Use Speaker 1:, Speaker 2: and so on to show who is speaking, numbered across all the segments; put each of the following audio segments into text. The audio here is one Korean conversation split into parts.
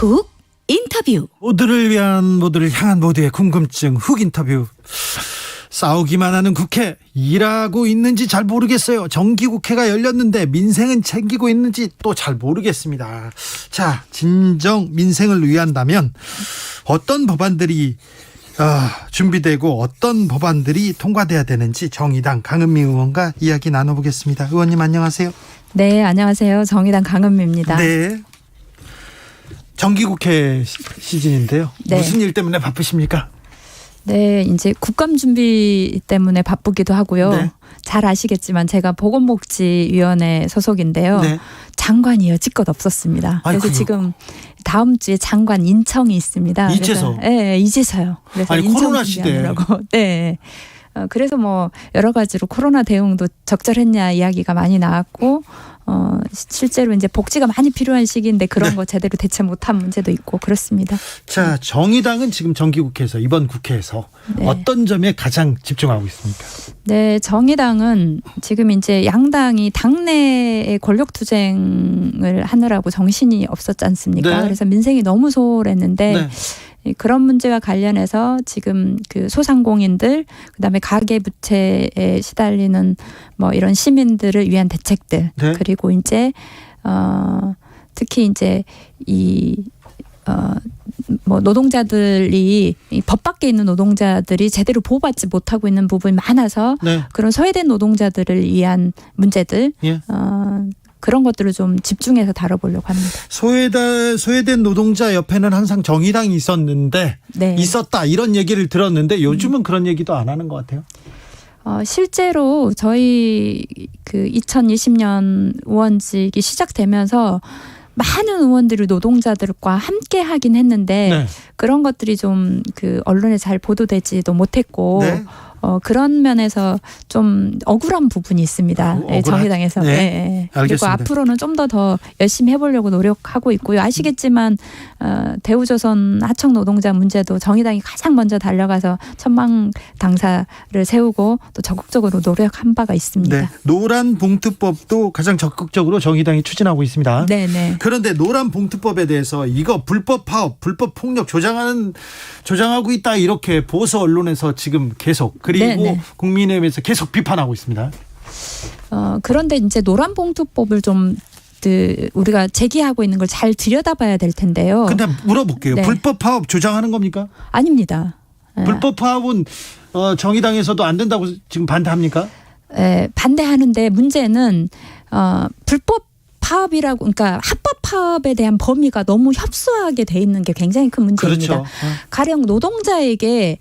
Speaker 1: 훅 인터뷰.
Speaker 2: 모두를 위한, 모두를 향한 모두의 궁금증 훅 인터뷰. 싸우기만 하는 국회, 일하고 있는지 잘 모르겠어요. 정기국회가 열렸는데 민생은 챙기고 있는지 또 잘 모르겠습니다. 자, 진정 민생을 위한다면 어떤 법안들이 준비되고 어떤 법안들이 통과돼야 되는지 정의당 강은미 의원과 이야기 나눠보겠습니다. 의원님 안녕하세요.
Speaker 3: 네, 안녕하세요. 정의당 강은미입니다.
Speaker 2: 네. 정기국회 시즌인데요.
Speaker 3: 네.
Speaker 2: 무슨 일 때문에 바쁘십니까?
Speaker 3: 네, 이제 국감 준비 때문에 바쁘기도 하고요.
Speaker 2: 네.
Speaker 3: 잘 아시겠지만 제가 보건복지위원회 소속인데요.
Speaker 2: 네.
Speaker 3: 장관이 여지껏 없었습니다. 그래서
Speaker 2: 아이고요.
Speaker 3: 지금 다음 주에 장관 인청이 있습니다.
Speaker 2: 이제서?
Speaker 3: 네, 이제서요. 그래서
Speaker 2: 아니,
Speaker 3: 인청
Speaker 2: 코로나 시대에.
Speaker 3: 준비하느라고. 네. 그래서 뭐 여러 가지로 코로나 대응도 적절했냐 이야기가 많이 나왔고, 실제로 이제 복지가 많이 필요한 시기인데 그런
Speaker 2: 네.
Speaker 3: 거 제대로 대처 못한 문제도 있고 그렇습니다.
Speaker 2: 자, 정의당은 지금 정기국회에서, 이번 국회에서
Speaker 3: 네.
Speaker 2: 어떤 점에 가장 집중하고 있습니까?
Speaker 3: 네, 정의당은 지금 이제 양당이 당내의 권력 투쟁을 하느라고 정신이 없었지 않습니까?
Speaker 2: 네.
Speaker 3: 그래서 민생이 너무 소홀했는데
Speaker 2: 네.
Speaker 3: 그런 문제와 관련해서 지금 그 소상공인들, 그다음에 가계부채에 시달리는 뭐 이런 시민들을 위한 대책들,
Speaker 2: 네.
Speaker 3: 그리고 이제 특히 이제 뭐 노동자들이 이 법 밖에 있는 노동자들이 제대로 보호받지 못하고 있는 부분이 많아서
Speaker 2: 네.
Speaker 3: 그런 소외된 노동자들을 위한 문제들,
Speaker 2: 예.
Speaker 3: 그런 것들을 좀 집중해서 다뤄보려고 합니다.
Speaker 2: 소외된 노동자 옆에는 항상 정의당이 있었는데,
Speaker 3: 네.
Speaker 2: 있었다 이런 얘기를 들었는데 요즘은 그런 얘기도 안 하는 것 같아요.
Speaker 3: 실제로 저희 그 2020년 의원직이 시작되면서 많은 의원들이 노동자들과 함께 하긴 했는데
Speaker 2: 네.
Speaker 3: 그런 것들이 좀 그 언론에 잘 보도되지도 못했고
Speaker 2: 네.
Speaker 3: 그런 면에서 좀 억울한 부분이 있습니다. 네, 정의당에서.
Speaker 2: 네.
Speaker 3: 네. 그리고
Speaker 2: 알겠습니다.
Speaker 3: 앞으로는 좀 더 열심히 해보려고 노력하고 있고요. 아시겠지만 대우조선 하청 노동자 문제도 정의당이 가장 먼저 달려가서 천막 당사를 세우고 또 적극적으로 노력한 바가 있습니다.
Speaker 2: 네. 노란 봉투법도 가장 적극적으로 정의당이 추진하고 있습니다.
Speaker 3: 네네.
Speaker 2: 그런데 노란 봉투법에 대해서 이거 불법 파업, 불법 폭력 조장하고 있다, 이렇게 보수 언론에서 지금 계속, 그리고
Speaker 3: 네네.
Speaker 2: 국민의힘에서 계속 비판하고 있습니다.
Speaker 3: 그런데 이제 노란봉투법을 좀 우리가 제기하고 있는 걸 잘 들여다봐야 될 텐데요.
Speaker 2: 근데 물어볼게요.
Speaker 3: 네.
Speaker 2: 불법 파업 조장하는 겁니까?
Speaker 3: 아닙니다.
Speaker 2: 불법 파업은 정의당에서도 안 된다고 지금 반대합니까?
Speaker 3: 반대하는데 문제는 불법 파업이라고, 그러니까 합법 파업에 대한 범위가 너무 협소하게 돼 있는 게 굉장히 큰 문제입니다.
Speaker 2: 그렇죠.
Speaker 3: 가령 노동자에게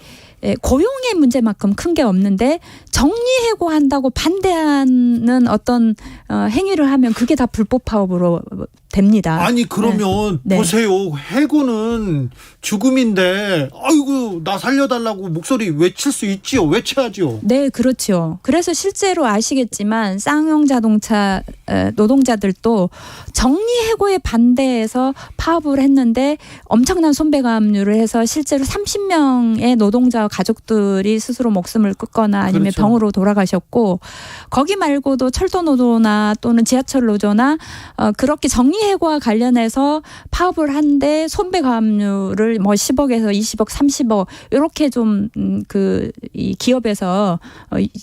Speaker 3: 고용의 문제만큼 큰 게 없는데 정리해고한다고 반대하는 어떤 행위를 하면 그게 다 불법 파업으로 됩니다.
Speaker 2: 아니, 그러면
Speaker 3: 네.
Speaker 2: 보세요. 해고는 죽음인데, 아이고 나 살려달라고 목소리 외칠 수 있지요. 외쳐야지요.
Speaker 3: 네, 그렇죠. 그래서 실제로 아시겠지만 쌍용 자동차 노동자들도 정리해고에 반대해서 파업을 했는데 엄청난 손배가압류를 해서 실제로 30명의 노동자와 가족들이 스스로 목숨을 끊거나 아니면
Speaker 2: 그렇죠.
Speaker 3: 병으로 돌아가셨고, 거기 말고도 철도 노조나 또는 지하철 노조나 그렇게 정리해고와 관련해서 파업을 한데 손배가압류를 뭐 10억에서 20억, 30억 이렇게 좀 이 기업에서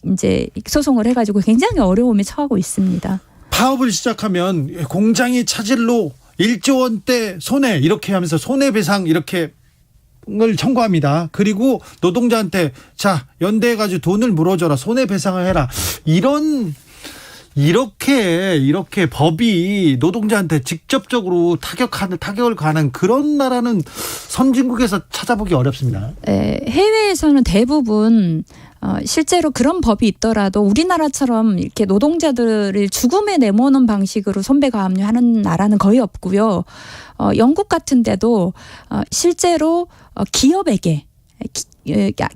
Speaker 3: 이제 소송을 해가지고 굉장히 어려움에 처하고 있습니다.
Speaker 2: 파업을 시작하면 공장이 차질로 1조 원대 손해, 이렇게 하면서 손해배상 이렇게 을 청구합니다. 그리고 노동자한테 자, 연대해가지고 돈을 물어줘라, 손해배상을 해라, 이렇게 법이 노동자한테 직접적으로 타격을 가는 그런 나라는 선진국에서 찾아보기 어렵습니다.
Speaker 3: 해외에서는 대부분 실제로 그런 법이 있더라도 우리나라처럼 이렇게 노동자들을 죽음에 내모는 방식으로 손배가압류하는 나라는 거의 없고요. 영국 같은 데도 실제로 기업에게,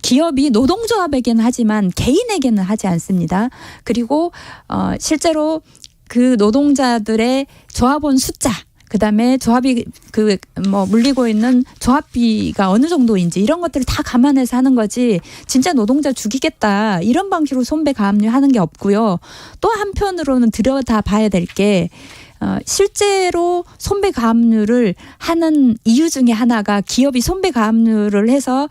Speaker 3: 기업이 노동조합에게는 하지만 개인에게는 하지 않습니다. 그리고 실제로 그 노동자들의 조합원 숫자, 그다음에 조합이 물리고 있는 조합비가 어느 정도인지 이런 것들을 다 감안해서 하는 거지, 진짜 노동자 죽이겠다 이런 방식으로 손배가압류하는 게 없고요. 또 한편으로는 들여다봐야 될 게 실제로 손배 가압류를 하는 이유 중에 하나가 기업이 손배 가압류를 해서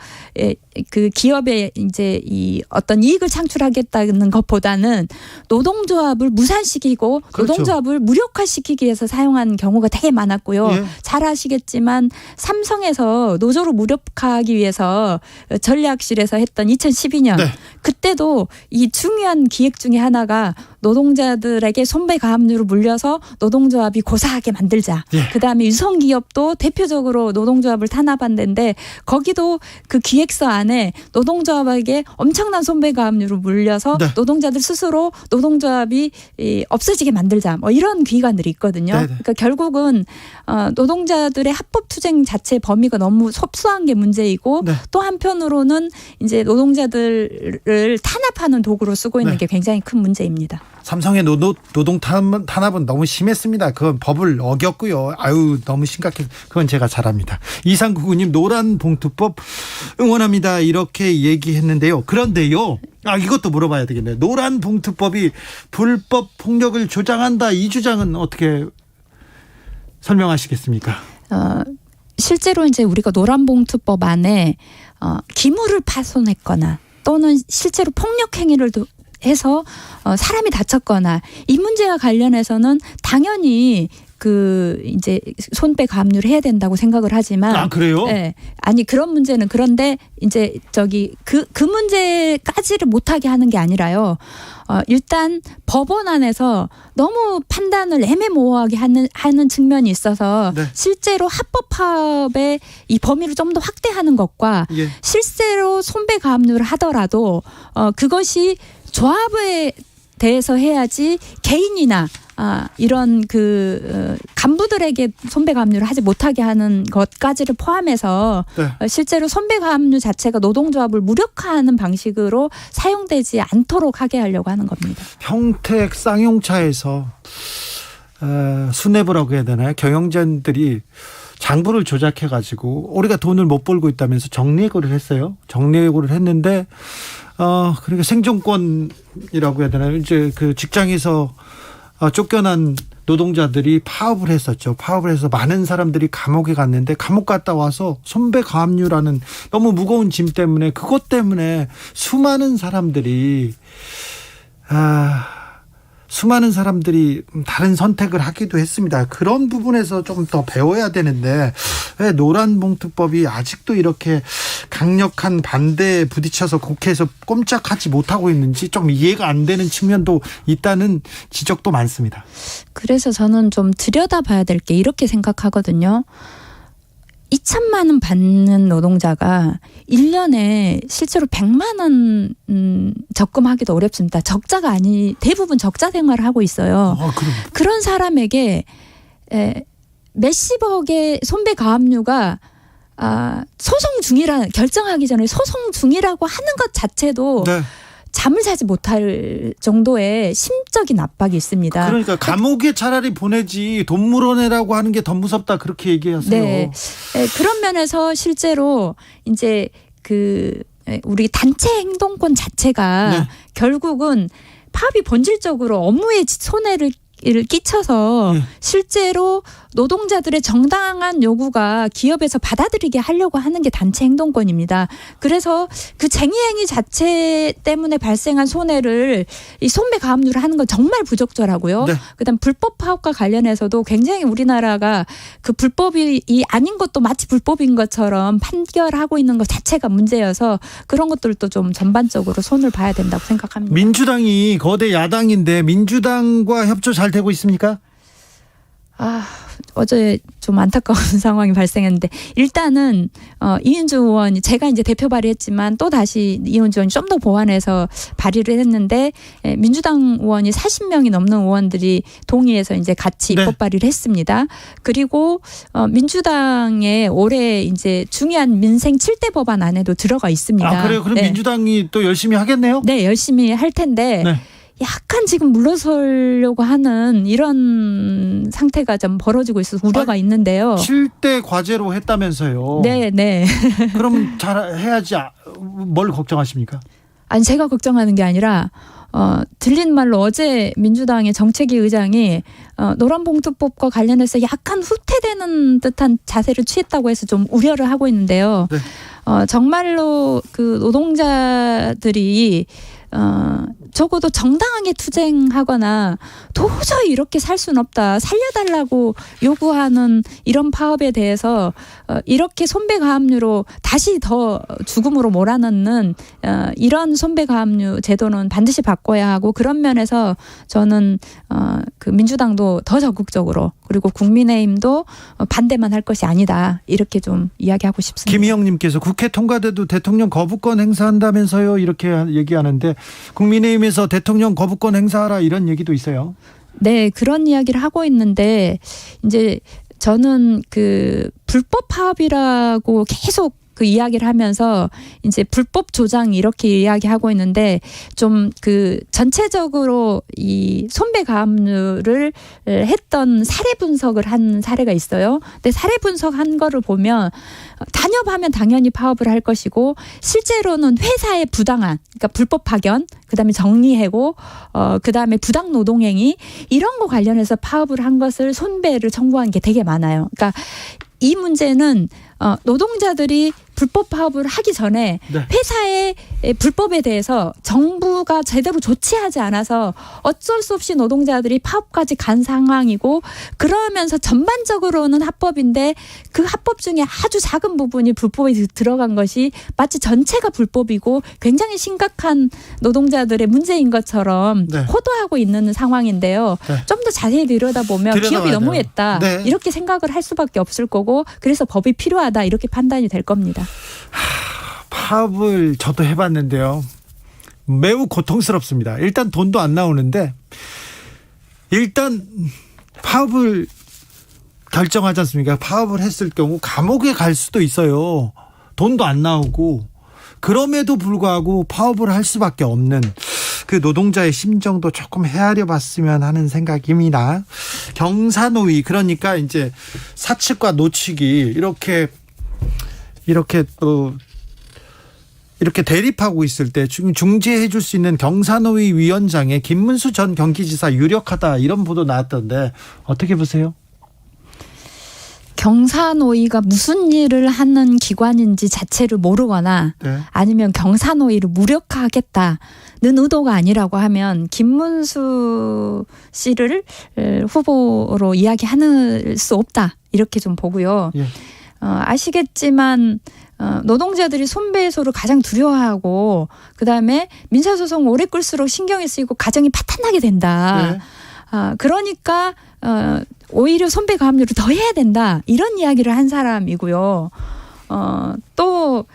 Speaker 3: 그 기업에 이제 이 어떤 이익을 창출하겠다는 것보다는 노동조합을 무산시키고
Speaker 2: 그렇죠.
Speaker 3: 노동조합을 무력화시키기 위해서 사용한 경우가 되게 많았고요.
Speaker 2: 예.
Speaker 3: 잘 아시겠지만 삼성에서 노조를 무력화하기 위해서 전략실에서 했던 2012년
Speaker 2: 네.
Speaker 3: 그때도 이 중요한 기획 중에 하나가 노동자들에게 손배 가압류를 물려서 노동조합이 고사하게 만들자.
Speaker 2: 예.
Speaker 3: 그다음에 유성기업도 대표적으로 노동조합을 탄압한 데인데 거기도 그 기획서 안에 노동조합에게 엄청난 손배 가압류를 물려서
Speaker 2: 네.
Speaker 3: 노동자들 스스로 노동조합이 없어지게 만들자. 뭐 이런 귀관들이 있거든요.
Speaker 2: 네네.
Speaker 3: 그러니까 결국은 노동자들의 합법 투쟁 자체 범위가 너무 섭수한 게 문제이고
Speaker 2: 네.
Speaker 3: 또 한편으로는 이제 노동자들을 탄압하는 도구로 쓰고 있는
Speaker 2: 네.
Speaker 3: 게 굉장히 큰 문제입니다.
Speaker 2: 삼성의 노동 탄압은 너무 심했습니다. 그건 법을 어겼고요. 아유 너무 심각해. 그건 제가 잘 압니다. 2399님 노란 봉투법 응원합니다. 이렇게 얘기했는데요. 그런데요. 이것도 물어봐야 되겠네요. 노란 봉투법이 불법 폭력을 조장한다. 이 주장은 어떻게 설명하시겠습니까?
Speaker 3: 실제로 이제 우리가 노란봉투법 안에 기물을 파손했거나 또는 실제로 폭력 행위를 해서 사람이 다쳤거나 이 문제와 관련해서는 당연히 그 이제 손배 가압류를 해야 된다고 생각을 하지만
Speaker 2: 그래요?
Speaker 3: 네. 아니 그런 문제는 그런데 이제 그 문제까지를 못하게 하는 게 아니라요. 일단 법원 안에서 너무 판단을 애매모호하게 하는 측면이 있어서
Speaker 2: 네.
Speaker 3: 실제로 합법화의 이 범위를 좀 더 확대하는 것과
Speaker 2: 예.
Speaker 3: 실제로 손배 가압류를 하더라도 그것이 조합에 대해서 해야지 개인이나 이런 간부들에게 손배 가압류를 하지 못하게 하는 것까지를 포함해서
Speaker 2: 네.
Speaker 3: 실제로 손배 가압류 자체가 노동조합을 무력화하는 방식으로 사용되지 않도록 하게 하려고 하는 겁니다.
Speaker 2: 평택 쌍용차에서 수뇌부라고 해야 되나요? 경영진들이 장부를 조작해가지고 우리가 돈을 못 벌고 있다면서 정리해고를 했어요. 정리해고를 했는데 그러니까 생존권이라고 해야 되나요? 이제 그 직장에서 쫓겨난 노동자들이 파업을 했었죠. 파업을 해서 많은 사람들이 감옥에 갔는데 감옥 갔다 와서 손배 가압류라는 너무 무거운 짐 때문에 그것 때문에 수많은 사람들이 다른 선택을 하기도 했습니다. 그런 부분에서 좀 더 배워야 되는데 왜 노란봉투법이 아직도 이렇게 강력한 반대에 부딪혀서 국회에서 꼼짝하지 못하고 있는지 좀 이해가 안 되는 측면도 있다는 지적도 많습니다.
Speaker 3: 그래서 저는 좀 들여다봐야 될 게 이렇게 생각하거든요. 2천만 원 받는 노동자가 1년에 실제로 100만 원 적금하기도 어렵습니다. 대부분 적자 생활을 하고 있어요. 그런 사람에게 몇십억의 손배 가압류가 결정하기 전에 소송 중이라고 하는 것 자체도
Speaker 2: 네.
Speaker 3: 잠을 자지 못할 정도의 심적인 압박이 있습니다.
Speaker 2: 그러니까 감옥에 차라리 보내지 돈 물어내라고 하는 게 더 무섭다 그렇게 얘기하세요.
Speaker 3: 네. 그런 면에서 실제로 이제 우리 단체 행동권 자체가
Speaker 2: 네.
Speaker 3: 결국은 파업이 본질적으로 업무에 손해를 끼쳐서 실제로 노동자들의 정당한 요구가 기업에서 받아들이게 하려고 하는 게 단체 행동권입니다. 그래서 그 쟁의행위 자체 때문에 발생한 손해를 이 손배 가압류를 하는 건 정말 부적절하고요.
Speaker 2: 네.
Speaker 3: 그다음 불법 파업과 관련해서도 굉장히 우리나라가 그 불법이 아닌 것도 마치 불법인 것처럼 판결하고 있는 것 자체가 문제여서 그런 것들도 좀 전반적으로 손을 봐야 된다고 생각합니다.
Speaker 2: 민주당이 거대 야당인데 민주당과 협조 잘 되고 있습니까?
Speaker 3: 어제 좀 안타까운 상황이 발생했는데 일단은 이은주 의원이 제가 이제 대표 발의했지만 또 다시 이은주 의원이 좀 더 보완해서 발의를 했는데 민주당 의원이 40명이 넘는 의원들이 동의해서 이제 같이
Speaker 2: 네.
Speaker 3: 입법 발의를 했습니다. 그리고 민주당의 올해 이제 중요한 민생 7대 법안 안에도 들어가 있습니다.
Speaker 2: 그래요? 그럼
Speaker 3: 네.
Speaker 2: 민주당이 또 열심히 하겠네요?
Speaker 3: 네, 열심히 할 텐데
Speaker 2: 네.
Speaker 3: 약간 지금 물러서려고 하는 이런 상태가 좀 벌어지고 있어서 우려가 있는데요.
Speaker 2: 7대 과제로 했다면서요.
Speaker 3: 네.
Speaker 2: 그럼 잘 해야지 뭘 걱정하십니까?
Speaker 3: 아니 제가 걱정하는 게 아니라 들린 말로 어제 민주당의 정책위 의장이 노란봉투법과 관련해서 약간 후퇴되는 듯한 자세를 취했다고 해서 좀 우려를 하고 있는데요.
Speaker 2: 네.
Speaker 3: 정말로 그 노동자들이 적어도 정당하게 투쟁하거나 도저히 이렇게 살 수는 없다. 살려달라고 요구하는 이런 파업에 대해서 이렇게 손배가압류로 다시 더 죽음으로 몰아넣는 이런 손배가압류 제도는 반드시 바꿔야 하고 그런 면에서 저는 그 민주당도 더 적극적으로 그리고 국민의힘도 반대만 할 것이 아니다. 이렇게 좀 이야기하고 싶습니다.
Speaker 2: 김희영님께서 국회 통과돼도 대통령 거부권 행사한다면서요. 이렇게 얘기하는데 국민의힘에서 대통령 거부권 행사하라 이런 얘기도 있어요.
Speaker 3: 네, 그런 이야기를 하고 있는데 이제 저는 그 불법 파업이라고 계속 그 이야기를 하면서 이제 불법 조장 이렇게 이야기하고 있는데 좀 그 전체적으로 이 손배가압류를 했던 사례 분석을 한 사례가 있어요. 근데 사례 분석한 거를 보면 단협하면 당연히 파업을 할 것이고 실제로는 회사의 부당한 그러니까 불법 파견 그다음에 정리해고 그다음에 부당 노동행위 이런 거 관련해서 파업을 한 것을 손배를 청구한 게 되게 많아요. 그러니까 이 문제는 노동자들이 불법 파업을 하기 전에
Speaker 2: 네.
Speaker 3: 회사의 불법에 대해서 정부가 제대로 조치하지 않아서 어쩔 수 없이 노동자들이 파업까지 간 상황이고 그러면서 전반적으로는 합법인데 그 합법 중에 아주 작은 부분이 불법에 들어간 것이 마치 전체가 불법이고 굉장히 심각한 노동자들의 문제인 것처럼
Speaker 2: 네.
Speaker 3: 호도하고 있는 상황인데요.
Speaker 2: 네.
Speaker 3: 좀 더 자세히 들여다보면 기업이
Speaker 2: 들여다봐야 돼요.
Speaker 3: 너무했다.
Speaker 2: 네.
Speaker 3: 이렇게 생각을 할 수밖에 없을 거고 그래서 법이 필요하다. 이렇게 판단이 될 겁니다.
Speaker 2: 파업을 저도 해봤는데요. 매우 고통스럽습니다. 일단 돈도 안 나오는데 일단 파업을 결정하지 않습니까? 파업을 했을 경우 감옥에 갈 수도 있어요. 돈도 안 나오고 그럼에도 불구하고 파업을 할 수밖에 없는 그 노동자의 심정도 조금 헤아려 봤으면 하는 생각입니다. 경사노위 그러니까 이제 사측과 노측이 이렇게 대립하고 있을 때 중재해 줄 수 있는 경사노위 위원장에 김문수 전 경기지사 유력하다 이런 보도 나왔던데 어떻게 보세요?
Speaker 3: 경사노위가 무슨 일을 하는 기관인지 자체를 모르거나
Speaker 2: 네.
Speaker 3: 아니면 경사노위를 무력화하겠다는 의도가 아니라고 하면 김문수 씨를 후보로 이야기할 수 없다 이렇게 좀 보고요.
Speaker 2: 예.
Speaker 3: 아시겠지만 노동자들이 손배소를 가장 두려워하고 그다음에 민사소송 오래 끌수록 신경이 쓰이고 가정이 파탄나게 된다.
Speaker 2: 네.
Speaker 3: 그러니까 오히려 손배가압류를 더 해야 된다. 이런 이야기를 한 사람이고요. 또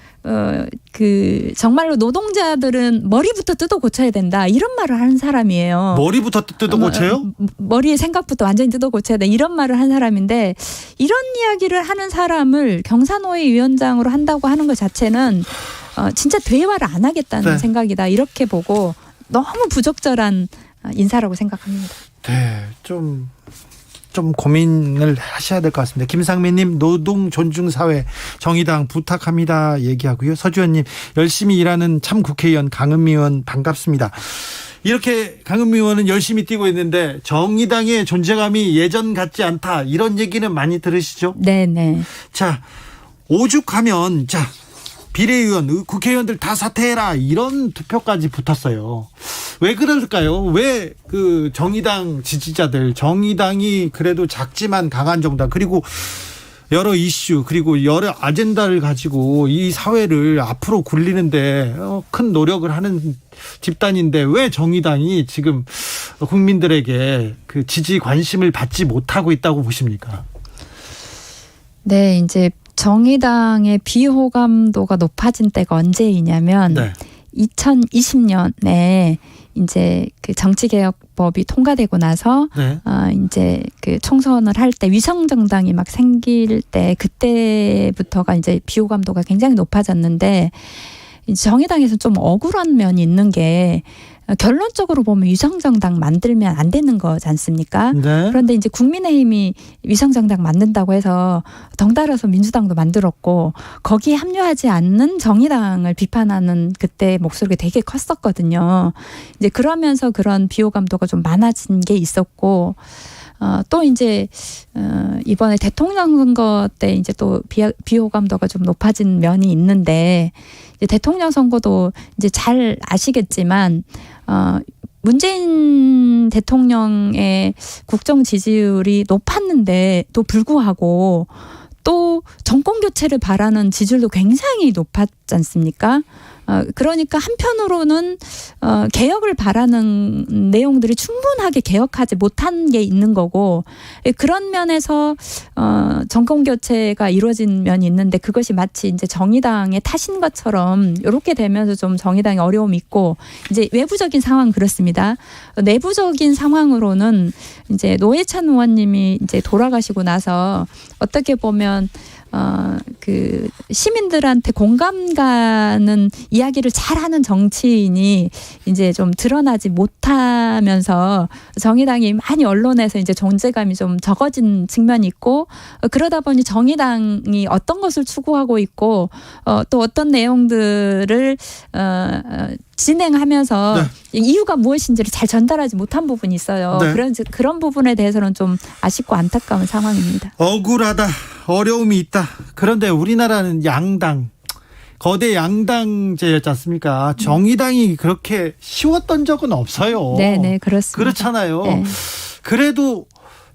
Speaker 3: 그 정말로 노동자들은 머리부터 뜯어 고쳐야 된다. 이런 말을 하는 사람이에요.
Speaker 2: 머리부터 뜯어 고쳐요?
Speaker 3: 머리의 생각부터 완전히 뜯어 고쳐야 돼. 이런 말을 한 사람인데 이런 이야기를 하는 사람을 경사노위 위원장으로 한다고 하는 것 자체는 진짜 대화를 안 하겠다는
Speaker 2: 네.
Speaker 3: 생각이다. 이렇게 보고 너무 부적절한 인사라고 생각합니다.
Speaker 2: 네, 좀 고민을 하셔야 될 것 같습니다. 김상민님 노동 존중 사회 정의당 부탁합니다 얘기하고요. 서주현님 열심히 일하는 참 국회의원 강은미 의원 반갑습니다. 이렇게 강은미 의원은 열심히 뛰고 있는데 정의당의 존재감이 예전 같지 않다 이런 얘기는 많이 들으시죠?
Speaker 3: 네네.
Speaker 2: 자 오죽하면 자 비례의원 국회의원들 다 사퇴해라 이런 투표까지 붙었어요. 왜 그럴까요? 왜 그 정의당 지지자들 정의당이 그래도 작지만 강한 정당 그리고 여러 이슈 그리고 여러 아젠다를 가지고 이 사회를 앞으로 굴리는데 큰 노력을 하는 집단인데 왜 정의당이 지금 국민들에게 그 지지 관심을 받지 못하고 있다고 보십니까?
Speaker 3: 네, 이제 정의당의 비호감도가 높아진 때가 언제이냐면
Speaker 2: 네.
Speaker 3: 2020년에 이제 그 정치개혁법이 통과되고 나서
Speaker 2: 네.
Speaker 3: 이제 그 총선을 할 때 위성정당이 막 생길 때 그때부터가 이제 비호감도가 굉장히 높아졌는데 이제 정의당에서 좀 억울한 면이 있는 게 결론적으로 보면 위성정당 만들면 안 되는 거지 않습니까?
Speaker 2: 네.
Speaker 3: 그런데 이제 국민의힘이 위성정당 만든다고 해서 덩달아서 민주당도 만들었고 거기에 합류하지 않는 정의당을 비판하는 그때 목소리가 되게 컸었거든요. 이제 그러면서 그런 비호감도가 좀 많아진 게 있었고 또 이제 이번에 대통령 선거 때 이제 또 비호감도가 좀 높아진 면이 있는데 이제 대통령 선거도 이제 잘 아시겠지만 문재인 대통령의 국정 지지율이 높았는데도 불구하고 또 정권 교체를 바라는 지지율도 굉장히 높았지 않습니까? 그러니까 한편으로는 개혁을 바라는 내용들이 충분하게 개혁하지 못한 게 있는 거고 그런 면에서 정권 교체가 이루어진 면이 있는데 그것이 마치 이제 정의당의 탓인 것처럼 이렇게 되면서 좀 정의당에 어려움이 있고 이제 외부적인 상황은 그렇습니다. 내부적인 상황으로는 이제 노회찬 의원님이 이제 돌아가시고 나서 어떻게 보면 그 시민들한테 공감 가는 이야기를 잘하는 정치인이 이제 좀 드러나지 못하면서 정의당이 많이 언론에서 이제 존재감이 좀 적어진 측면이 있고 그러다 보니 정의당이 어떤 것을 추구하고 있고 또 어떤 내용들을 진행하면서 네. 이유가 무엇인지를 잘 전달하지 못한 부분이 있어요.
Speaker 2: 네.
Speaker 3: 그런 부분에 대해서는 좀 아쉽고 안타까운 상황입니다.
Speaker 2: 억울하다. 어려움이 있다. 그런데 우리나라는 양당, 거대 양당제였지 않습니까? 정의당이 그렇게 쉬웠던 적은 없어요.
Speaker 3: 네, 그렇습니다.
Speaker 2: 그렇잖아요.
Speaker 3: 네.
Speaker 2: 그래도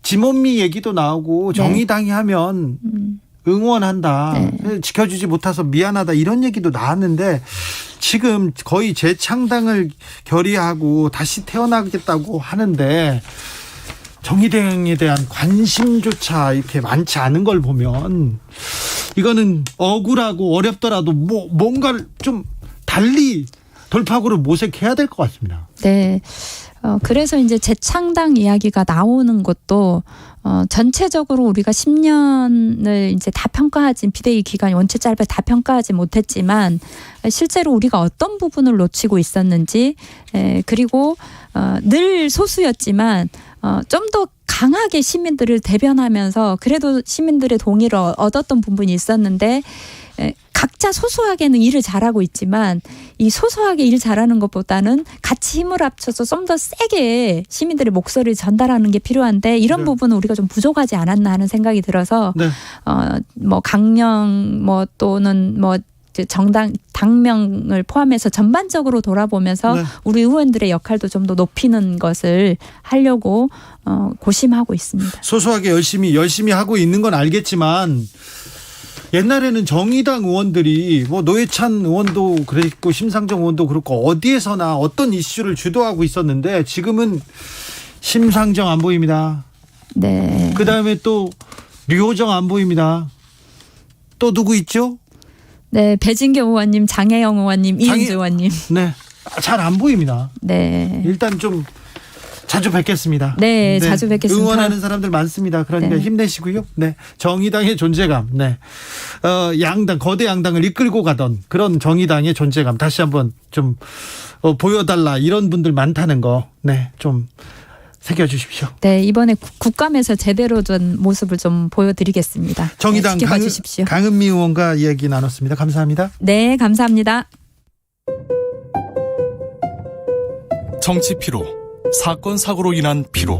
Speaker 2: 지몬미 얘기도 나오고 정의당이 하면 응원한다. 네. 지켜주지 못해서 미안하다. 이런 얘기도 나왔는데 지금 거의 재창당을 결의하고 다시 태어나겠다고 하는데 정의당에 대한 관심조차 이렇게 많지 않은 걸 보면 이거는 억울하고 어렵더라도 뭔가를 좀 달리 돌파구를 모색해야 될 것 같습니다.
Speaker 3: 네. 그래서 이제 재창당 이야기가 나오는 것도 전체적으로 우리가 10년을 이제 다 평가하지 비대위 기간이 원체 짧아 다 평가하지 못했지만 실제로 우리가 어떤 부분을 놓치고 있었는지 그리고 늘 소수였지만 좀 더 강하게 시민들을 대변하면서 그래도 시민들의 동의를 얻었던 부분이 있었는데 각자 소소하게는 일을 잘하고 있지만 이 소소하게 일 잘하는 것보다는 같이 힘을 합쳐서 좀 더 세게 시민들의 목소리를 전달하는 게 필요한데 이런 부분은 우리가 좀 부족하지 않았나 하는 생각이 들어서 뭐 강령 또는 정당 당명을 포함해서 전반적으로 돌아보면서 우리 의원들의 역할도 좀 더 높이는 것을 하려고 고심하고 있습니다.
Speaker 2: 소소하게 열심히 하고 있는 건 알겠지만 옛날에는 정의당 의원들이 노회찬 의원도 그랬고 심상정 의원도 그렇고 어디에서나 어떤 이슈를 주도하고 있었는데 지금은 심상정 안 보입니다.
Speaker 3: 네.
Speaker 2: 그다음에 또 류호정 안 보입니다. 또 누구 있죠?
Speaker 3: 네, 배진경 의원님, 장혜영 의원님, 이은주 의원님.
Speaker 2: 네, 잘 안 보입니다.
Speaker 3: 네.
Speaker 2: 일단 좀 자주 뵙겠습니다.
Speaker 3: 네, 자주 뵙겠습니다.
Speaker 2: 응원하는 사람들 많습니다. 그러니까 힘내시고요. 네, 정의당의 존재감. 네, 거대 양당을 이끌고 가던 그런 정의당의 존재감 다시 한번 좀 보여달라 이런 분들 많다는 거. 네, 좀 새겨주십시오.
Speaker 3: 네, 이번에 국감에서 제대로 된 모습을 좀 보여드리겠습니다.
Speaker 2: 정의당
Speaker 3: 지켜봐 주십시오.
Speaker 2: 강은미 의원과 이야기 나눴습니다. 감사합니다.
Speaker 3: 네, 감사합니다.
Speaker 1: 정치 피로, 사건 사고로 인한 피로,